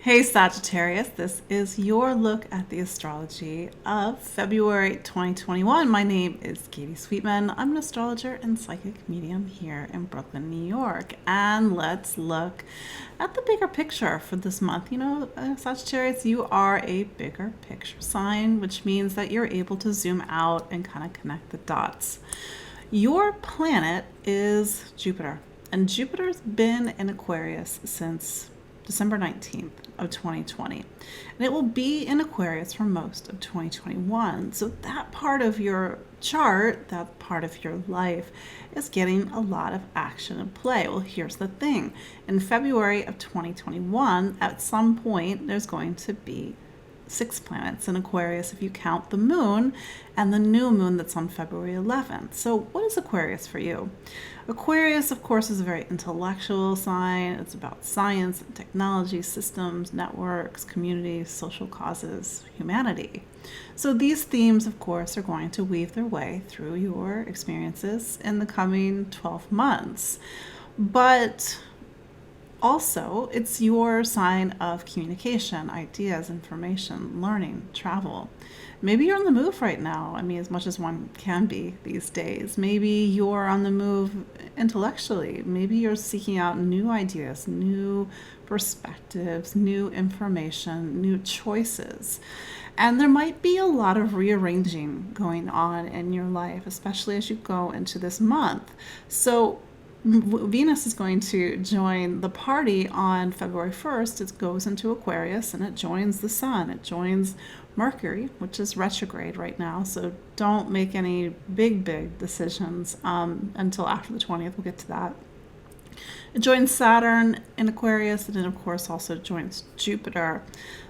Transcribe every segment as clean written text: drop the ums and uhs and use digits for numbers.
Hey Sagittarius, this is your look at the astrology of February 2021. My name is Katie Sweetman. I'm an astrologer and psychic medium here in Brooklyn, New York. And let's look at the bigger picture for this month. Sagittarius, you are a bigger picture sign, which means that you're able to zoom out and kind of connect the dots. Your planet is Jupiter, and Jupiter's been in Aquarius since December 19th of 2020. And it will be in Aquarius for most of 2021. So that part of your chart, that part of your life is getting a lot of action and play. Well, here's the thing. In February of 2021, at some point, there's going to be 6 planets in Aquarius if you count the moon and the new moon that's on February 11th. So what is Aquarius for you? Aquarius, of course, is a very intellectual sign. It's about science and technology, systems, networks, communities, social causes, humanity. So these themes, of course, are going to weave their way through your experiences in the coming 12 months. But also, it's your sign of communication, ideas, information, learning, travel. Maybe you're on the move right now. I mean, as much as one can be these days. Maybe you're on the move intellectually. Maybe you're seeking out new ideas, new perspectives, new information, new choices. And there might be a lot of rearranging going on in your life, especially as you go into this month. So Venus is going to join the party on February 1st. It goes into Aquarius and it joins the sun. It joins Mercury, which is retrograde right now. So don't make any big decisions until after the 20th. We'll get to that. It joins Saturn in Aquarius, and then of course also joins Jupiter.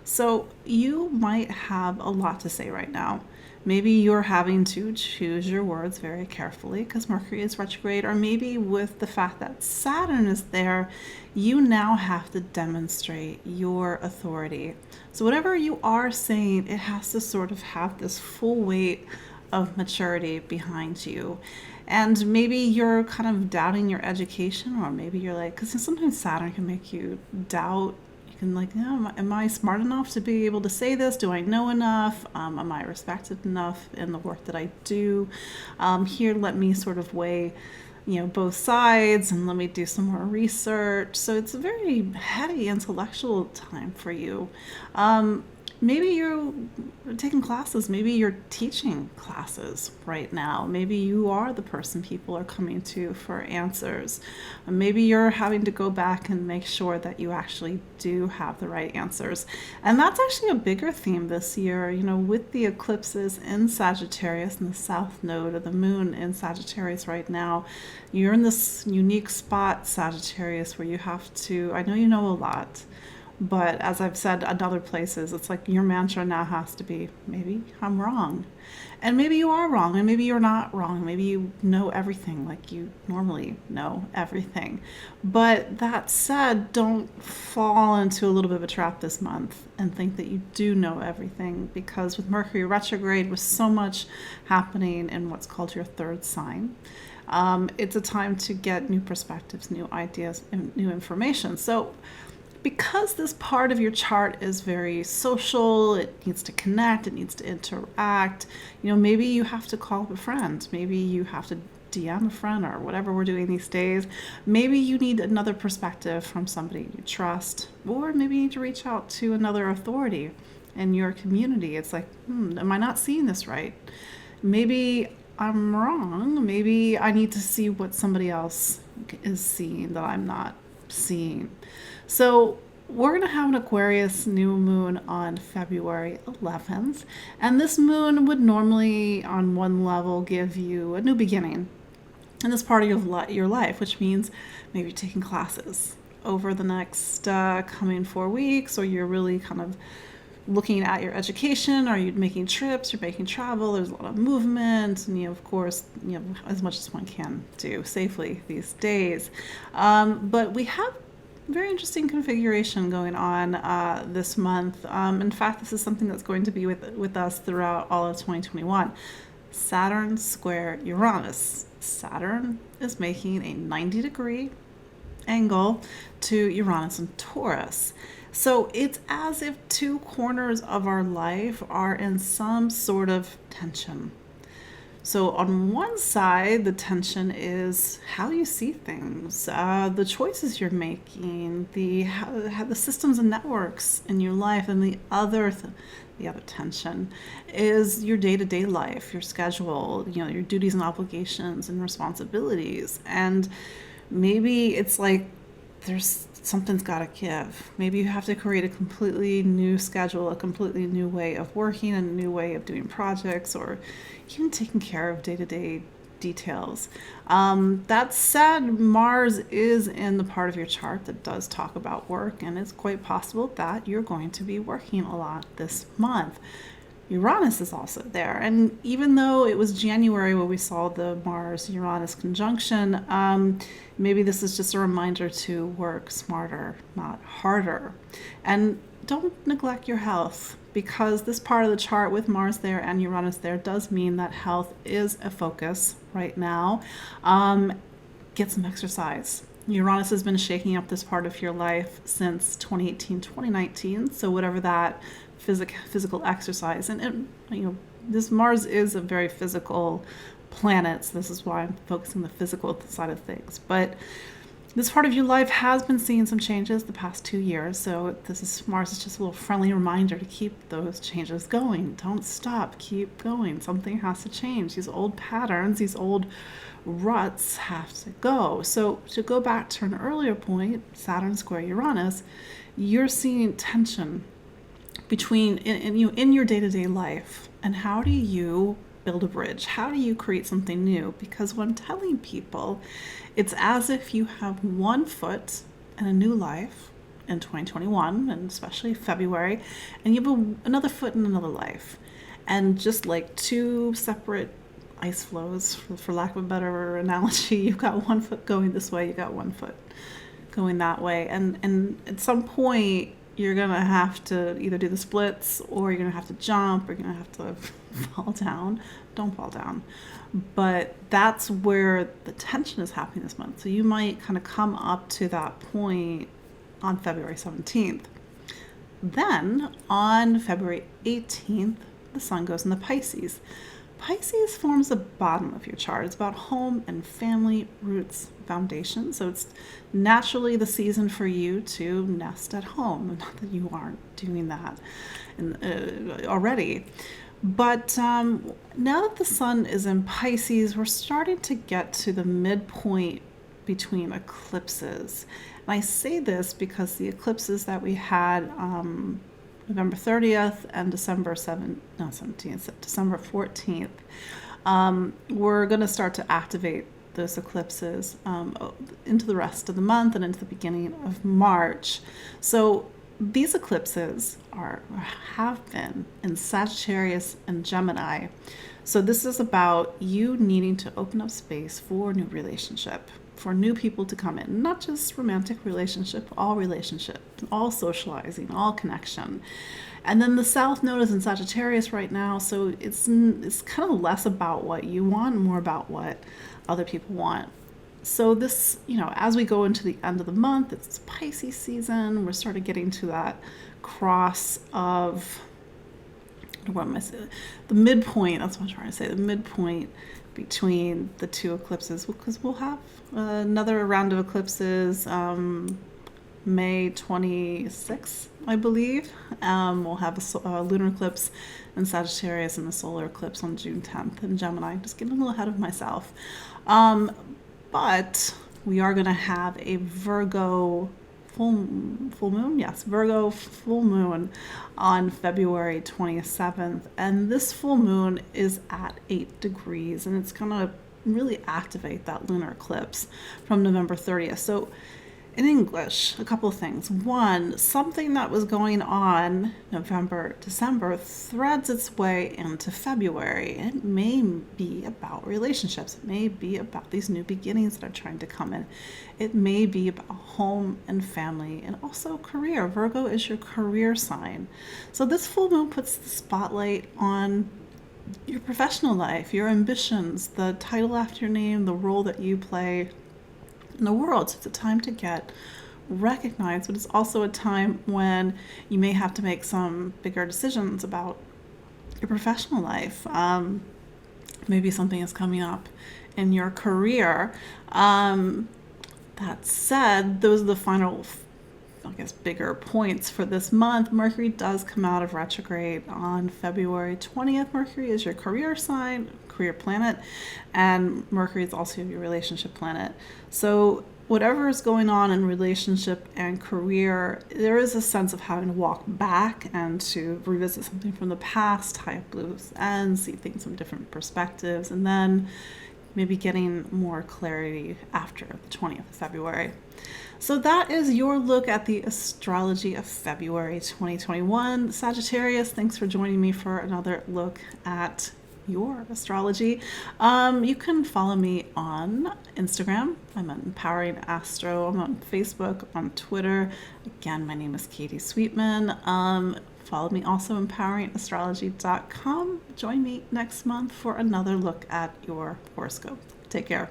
So you might have a lot to say right now. Maybe you're having to choose your words very carefully because Mercury is retrograde, or maybe with the fact that Saturn is there, you now have to demonstrate your authority. So whatever you are saying, it has to sort of have this full weight of maturity behind you. And maybe you're kind of doubting your education, or maybe you're like, because sometimes Saturn can make you doubt. You can like, am I smart enough to be able to say this? Do I know enough? Am I respected enough in the work that I do? Here, let me sort of weigh, both sides, and let me do some more research. So it's a very heady intellectual time for you. Maybe you're taking classes. Maybe you're teaching classes right now. Maybe you are the person people are coming to for answers. Maybe you're having to go back and make sure that you actually do have the right answers. And that's actually a bigger theme this year, with the eclipses in Sagittarius and the south node of the moon in Sagittarius right now. You're in this unique spot, Sagittarius, where you have to, I know you know a lot, but as I've said in other places, it's like your mantra now has to be, maybe I'm wrong. And maybe you are wrong, and maybe you're not wrong. Maybe you know everything like you normally know everything. But that said, don't fall into a little bit of a trap this month and think that you do know everything, because with Mercury retrograde, with so much happening in what's called your third sign, it's a time to get new perspectives, new ideas, and new information. So because this part of your chart is very social, it needs to connect, it needs to interact, maybe you have to call up a friend, maybe you have to DM a friend, or whatever we're doing these days. Maybe you need another perspective from somebody you trust, or maybe you need to reach out to another authority in your community. It's like, am I not seeing this right? Maybe I'm wrong. Maybe I need to see what somebody else is seeing that I'm not seeing. So we're going to have an Aquarius new moon on February 11th. And this moon would normally, on one level, give you a new beginning in this part of your life, which means maybe taking classes over the next coming 4 weeks, or you're really kind of looking at your education, or you're making trips, you're making travel, there's a lot of movement, and of course, as much as one can do safely these days. But we have very interesting configuration going on this month. In fact, this is something that's going to be with us throughout all of 2021. Saturn square Uranus. Saturn is making a 90-degree angle to Uranus and Taurus. So it's as if two corners of our life are in some sort of tension. So on one side, the tension is how you see things, the choices you're making, how the systems and networks in your life, and the other tension is your day-to-day life, your schedule, your duties and obligations and responsibilities, and maybe it's like there's something's got to give. Maybe you have to create a completely new schedule, a completely new way of working, a new way of doing projects, or even taking care of day-to-day details. That said, Mars is in the part of your chart that does talk about work, and it's quite possible that you're going to be working a lot this month. Uranus is also there. And even though it was January where we saw the Mars Uranus conjunction, maybe this is just a reminder to work smarter, not harder. And don't neglect your health, because this part of the chart with Mars there and Uranus there does mean that health is a focus right now. Get some exercise. Uranus has been shaking up this part of your life since 2018, 2019. So whatever that physical exercise, and this Mars is a very physical planet. So this is why I'm focusing on the physical side of things. But this part of your life has been seeing some changes the past 2 years. So Mars is just a little friendly reminder to keep those changes going. Don't stop. Keep going. Something has to change. These old patterns, these old ruts have to go. So to go back to an earlier point, Saturn square Uranus, you're seeing tension between in your day-to-day life, and how do you build a bridge? How do you create something new? Because what I'm telling people, it's as if you have one foot in a new life in 2021, and especially February, and you have another foot in another life. And just like two separate ice flows, for lack of a better analogy, you've got one foot going this way, you've got one foot going that way. And at some point, you're going to have to either do the splits, or you're going to have to jump, or you're going to have to fall down. Don't fall down. But that's where the tension is happening this month. So you might kind of come up to that point on February 17th. Then on February 18th, the sun goes into Pisces. Pisces forms the bottom of your chart. It's about home and family, roots, foundation. So it's naturally the season for you to nest at home. Not that you aren't doing that already. But now that the sun is in Pisces, we're starting to get to the midpoint between eclipses. And I say this because the eclipses that we had November 30th and December 14th, we're going to start to activate those eclipses into the rest of the month and into the beginning of March. So these eclipses have been in Sagittarius and Gemini. So this is about you needing to open up space for new relationship, for new people to come in, not just romantic relationship, all socializing, all connection. And then the South Node is in Sagittarius right now, so it's kind of less about what you want, more about what other people want. So this, as we go into the end of the month, it's Pisces season. We're sort of getting to that cross of, what am I saying? The midpoint, that's what I'm trying to say, the midpoint between the two eclipses, because we'll have another round of eclipses May 26th, I believe. We'll have a lunar eclipse in Sagittarius and a solar eclipse on June 10th in Gemini. Just getting a little ahead of myself. But we are going to have a Virgo full moon. Yes, Virgo full moon on February 27th. And this full moon is at 8 degrees, and it's going to really activate that lunar eclipse from November 30th. So in English, a couple of things. One, something that was going on November, December threads its way into February. It may be about relationships. It may be about these new beginnings that are trying to come in. It may be about home and family and also career. Virgo is your career sign. So this full moon puts the spotlight on your professional life, your ambitions, the title after your name, the role that you play in the world. So it's a time to get recognize, but it's also a time when you may have to make some bigger decisions about your professional life. Maybe something is coming up in your career. That said, those are the final, I guess, bigger points for this month. Mercury does come out of retrograde on February 20th. Mercury is your career sign, career planet, and Mercury is also your relationship planet. So whatever is going on in relationship and career, there is a sense of having to walk back and to revisit something from the past, tie up loose ends, see things from different perspectives, and then maybe getting more clarity after the 20th of February. So that is your look at the astrology of February 2021. Sagittarius, thanks for joining me for another look at your astrology. You can follow me on Instagram. I'm on Empowering Astro. I'm on Facebook, on Twitter. Again, my name is Katie Sweetman. Follow me also empoweringastrology.com. Join me next month for another look at your horoscope. Take care.